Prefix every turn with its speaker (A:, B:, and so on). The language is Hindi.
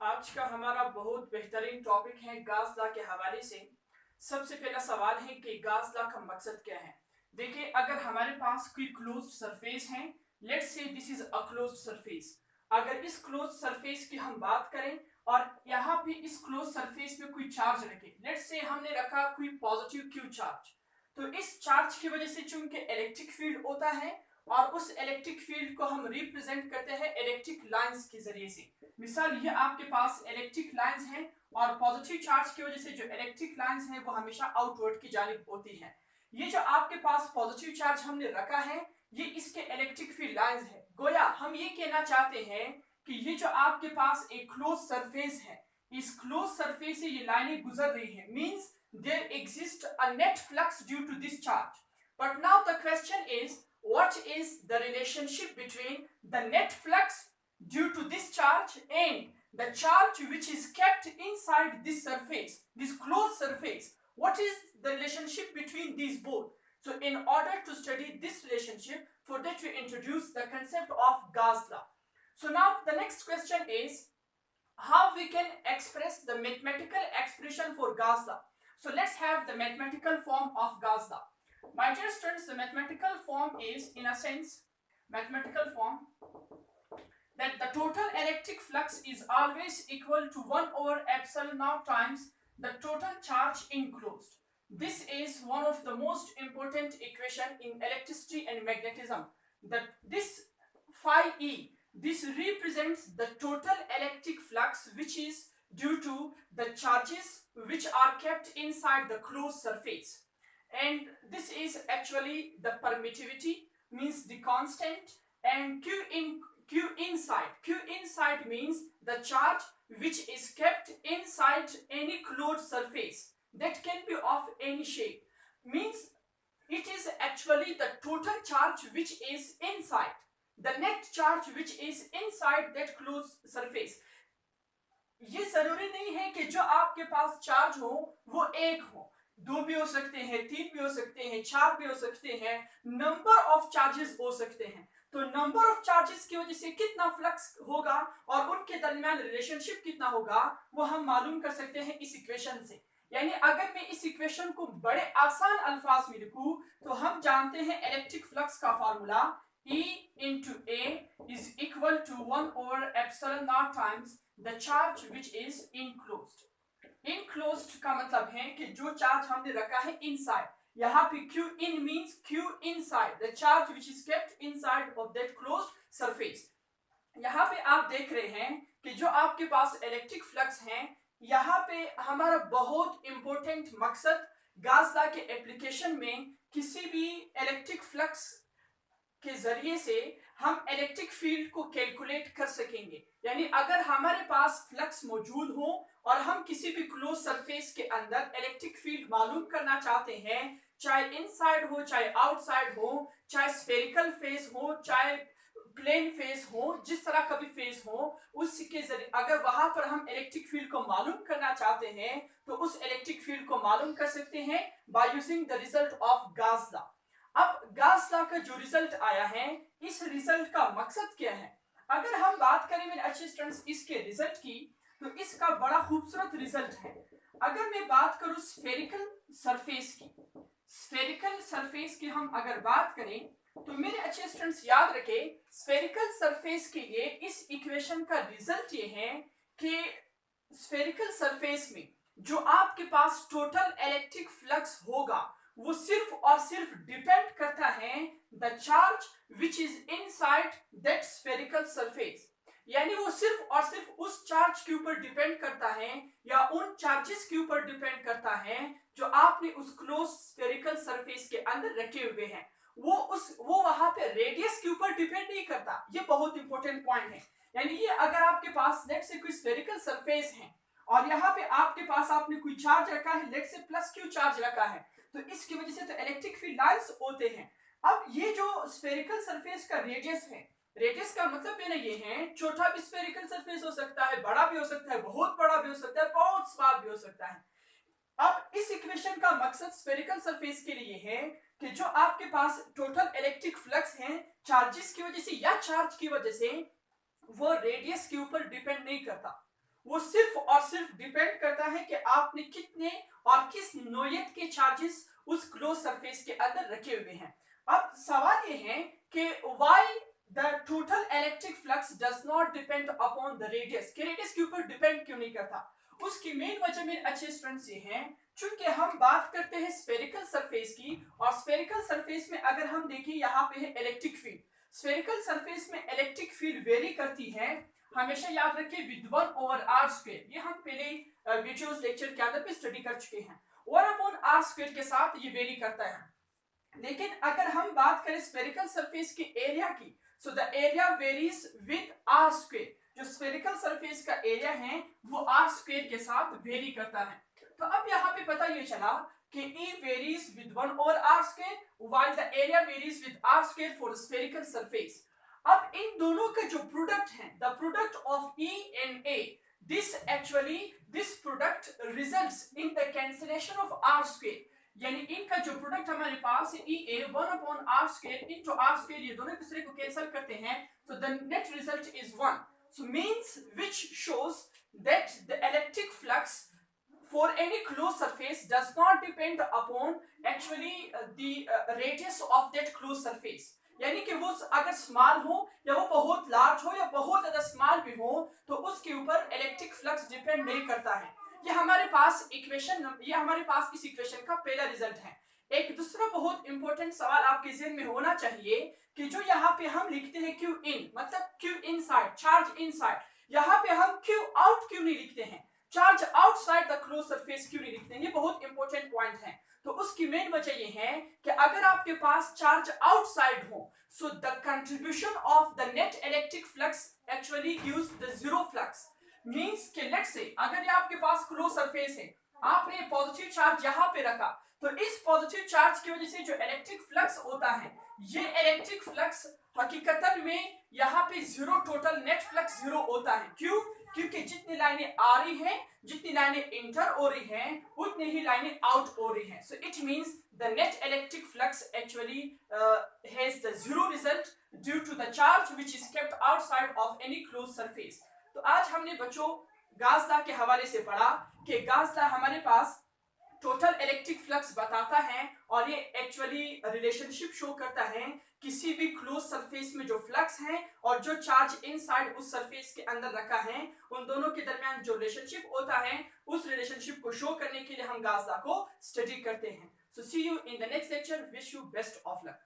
A: आज का हमारा बहुत बेहतरीन टॉपिक है गाज लॉ के हवाले से। सबसे पहला सवाल है कि गाज लॉ का मकसद क्या है। देखिए, अगर हमारे पास कोई क्लोज्ड सरफेस है, let's say this is a closed surface. अगर इस क्लोज्ड सरफेस की हम बात करें और यहाँ पे इस क्लोज सरफेस पे कोई चार्ज रखे, लेट्स से हमने रखा कोई पॉजिटिव क्यू चार्ज, तो इस चार्ज की वजह से चूंकि इलेक्ट्रिक फील्ड होता है और उस इलेक्ट्रिक फील्ड को हम रिप्रेजेंट करते हैं इलेक्ट्रिक लाइंस के जरिए से। मिसाल ये आपके पास इलेक्ट्रिक लाइंस हैं और पॉजिटिव चार्ज की वजह से जो इलेक्ट्रिक लाइंस हैं वो हमेशा आउटवर्ड की जानिब होती हैं। ये जो आपके पास पॉजिटिव चार्ज हमने रखा है ये इसके इलेक्ट्रिक फील्ड लाइंस है। गोया हम ये कहना चाहते हैं कि ये जो आपके पास एक क्लोज सरफेस है, इस क्लोज सरफेस से ये लाइनें गुजर रही है, means there exists a net flux due to this charge. But now the question is, what is the relationship between the net flux due to this charge and the charge which is kept inside this surface, this closed surface? What is the relationship between these both? So in order to study this relationship, for that we introduce the concept of Gauss law. So now the next question is how we can express the mathematical expression for Gauss law. So let's have the mathematical form of Gauss law. My dear students, the mathematical form is, in a sense, mathematical form that the total electric flux is always equal to 1 over epsilon naught times the total charge enclosed. This is one of the most important equation in electricity and magnetism. That this phi E, this represents the total electric flux which is due to the charges which are kept inside the closed surface, and this is actually the permittivity, means the constant, and q inside means the charge which is kept inside any closed surface that can be of any shape, means it is actually the total charge which is inside, the net charge which is inside that closed surface. ये जरूरी नहीं है कि जो आपके पास चार्ज हो वो एक हो, दो भी हो सकते हैं, तीन भी हो सकते हैं, चार भी हो सकते हैं, नंबर ऑफ चार्जेस हो सकते हैं। तो नंबर ऑफ चार्जेस की वजह से कितना फ्लक्स होगा और उनके दरमियान रिलेशनशिप कितना होगा वो हम मालूम कर सकते हैं इस इक्वेशन से। यानी अगर मैं इस इक्वेशन को बड़े आसान अल्फाज में लिखूं तो हम जानते हैं इलेक्ट्रिक फ्लक्स का formula E into A is equal to 1 over epsilon naught times the charge which is enclosed. Enclosed का मतलब है कि जो चार्ज हमने रखा है inside, यहाँ पे Q in means Q inside, the charge which is kept inside of that closed surface. यहाँ पे आप देख रहे हैं कि जो आपके पास इलेक्ट्रिक फ्लक्स हैं, यहाँ पे हमारा बहुत इंपॉर्टेंट मकसद गॉस लॉ के एप्लीकेशन में किसी भी इलेक्ट्रिक फ्लक्स के जरिए से हम इलेक्ट्रिक फील्ड को कैलकुलेट कर सकेंगे। यानी अगर हमारे पास फ्लक्स मौजूद हो और हम किसी भी क्लोज सरफेस के अंदर इलेक्ट्रिक फील्ड मालूम करना चाहते हैं, चाहे इनसाइड हो चाहे आउटसाइड हो, चाहे स्फेरिकल फेस हो चाहे प्लेन फेस हो, जिस तरह का भी फेस हो, उसके जरिए अगर वहां पर हम इलेक्ट्रिक फील्ड को मालूम करना चाहते हैं तो उस इलेक्ट्रिक फील्ड को मालूम कर सकते हैं by using the result of Gauss law. अब गॉस लॉ का जो रिजल्ट आया है, इस रिजल्ट का मकसद क्या है? अगर हम बात करें मेरे अच्छे स्टूडेंट्स इसके रिजल्ट की, तो इसका बड़ा खूबसूरत रिजल्ट है। अगर मैं बात करूं स्फेरिकल सरफेस की, स्फेरिकल सरफेस की हम अगर बात करें तो मेरे अच्छे स्टूडेंट्स याद रखें, स्फेरिकल सरफेस के लिए इस इक्वेशन का रिजल्ट ये है कि स्फेरिकल सरफेस में जो आपके पास टोटल इलेक्ट्रिक फ्लक्स होगा वो सिर्फ और सिर्फ डिपेंड करता है the charge which is inside that spherical surface. यानी वो सिर्फ और सिर्फ उस चार्ज के ऊपर डिपेंड करता है या उन चार्जेस के ऊपर डिपेंड करता है जो आपने उस क्लोज स्फेरिकल सरफेस के अंदर रखे हुए हैं। वो वहां पे रेडियस के ऊपर डिपेंड नहीं करता। ये बहुत इंपॉर्टेंट पॉइंट है। यानी ये अगर आपके पास लेट से कोई स्फेरिकल सरफेस है और यहाँ पे आपके पास आपने कोई चार्ज रखा है, लेट से प्लस क्यू चार्ज रखा है, तो इसकी वजह से तो इलेक्ट्रिक फील्ड लाइंस होते हैं। अब ये जो स्फेरिकल सरफेस का रेडियस है, रेडियस का मतलब मेरा ये है छोटा भी स्फेरिकल सरफेस हो सकता है, बड़ा भी हो सकता है, बहुत बड़ा भी हो सकता है, बहुत स्मॉल भी हो सकता है। अब इस इक्वेशन का मकसद स्फेरिकल सरफेस के लिए है कि जो आपके पास टोटल इलेक्ट्रिक फ्लक्स है चार्जेस की वजह से या चार्ज की वजह से, वो रेडियस के ऊपर डिपेंड नहीं करता, वो सिर्फ और सिर्फ डिपेंड करता है कि आपने कितने और किस नोयत के चार्जेस उस क्लोज सरफेस के अंदर रखे हुए हैं। अब सवाल ये है कि why the total electric flux does not depend upon the radius, कि रेडियस के ऊपर डिपेंड क्यों नहीं करता। उसकी मेन वजह मेरे अच्छे स्टूडेंट्स ये हैं, चूंकि हम बात करते हैं स्फेरिकल सरफेस की, और स्फेरिकल सरफेस में अगर हम देखें यहाँ पे है इलेक्ट्रिक फील्ड। स्फेरिकल सरफेस में इलेक्ट्रिक फील्ड वेरी करती है, हमेशा याद रखिए विद 1/r²। ये हम पहले वीडियोस लेक्चर के अंदर पे स्टडी कर चुके हैं। 1/r² के साथ ये वेरी करता है। लेकिन अगर हम बात करें स्फेरिकल सरफेस के एरिया की, so the area varies with r²। जो स्फेरिकल सरफेस का एरिया है वो r² के साथ वेरी करता है। तो अब यहाँ पे पता ये चला कि E varies with 1/r², while the area varies with r² for spherical surface। अब इन दोनों का जो प्रोडक्ट है, the product of E and A, this product results in the cancellation of r²। यानी इनका जो प्रोडक्ट हमारे पास है EA 1/r², into r², ये दोनों दूसरे को कैंसिल करते हैं, so the net result is 1। So means which shows that the electric flux for any closed surface does not depend upon the radius of that closed surface। यानी कि वो अगर स्मॉल हो या वो बहुत लार्ज हो या बहुत ज्यादा स्मॉल भी हो, तो उसके ऊपर इलेक्ट्रिक फ्लक्स डिपेंड नहीं करता है। ये हमारे पास इस इक्वेशन का पहला रिजल्ट है। एक दूसरा बहुत इंपॉर्टेंट सवाल आपके ज़हन में होना चाहिए कि जो यहाँ पे हम लिखते हैं Q in, मतलब Q इनसाइड, चार्ज इनसाइड, यहाँ पे हम Q आउट क्यों नहीं लिखते हैं, charge outside the close surface क्यों नहीं लिखते हैं? ये बहुत इंपॉर्टेंट पॉइंट है। तो उसकी मेन वजह ये है कि अगर आपके पास चार्ज आउटसाइड हो, so the contribution of the net electric flux actually gives the zero flux. Means कि लेट्स से अगर ये आपके पास क्लोज सरफेस है, आपने पॉजिटिव चार्ज यहाँ पे रखा, तो इस पॉजिटिव चार्ज की वजह से जो इलेक्ट्रिक फ्लक्स होता है, ये इलेक्ट्रिक फ्लक्स हकीकतन में यहाँ पे zero, total net flux zero होता है। क्यों? क्योंकि जितनी लाइनें आ रही हैं, जितनी लाइनें इंटर हो रही हैं, उतनी ही लाइनें आउट हो रही हैं। So it means the net electric flux actually has the zero result due to the charge which is kept outside of any close surface. तो आज हमने बच्चों गॉस लॉ के हवाले से पढ़ा कि गॉस लॉ हमारे पास टोटल इलेक्ट्रिक फ्लक्स बताता है, और ये एक्चुअली रिलेशनशिप शो करता है किसी भी क्लोज सरफेस में जो फ्लक्स है और जो चार्ज इनसाइड उस सरफेस के अंदर रखा है, उन दोनों के दरमियान जो रिलेशनशिप होता है, उस रिलेशनशिप को शो करने के लिए हम गॉस लॉ को स्टडी करते हैं। So see you in the next lecture, wish you best of luck.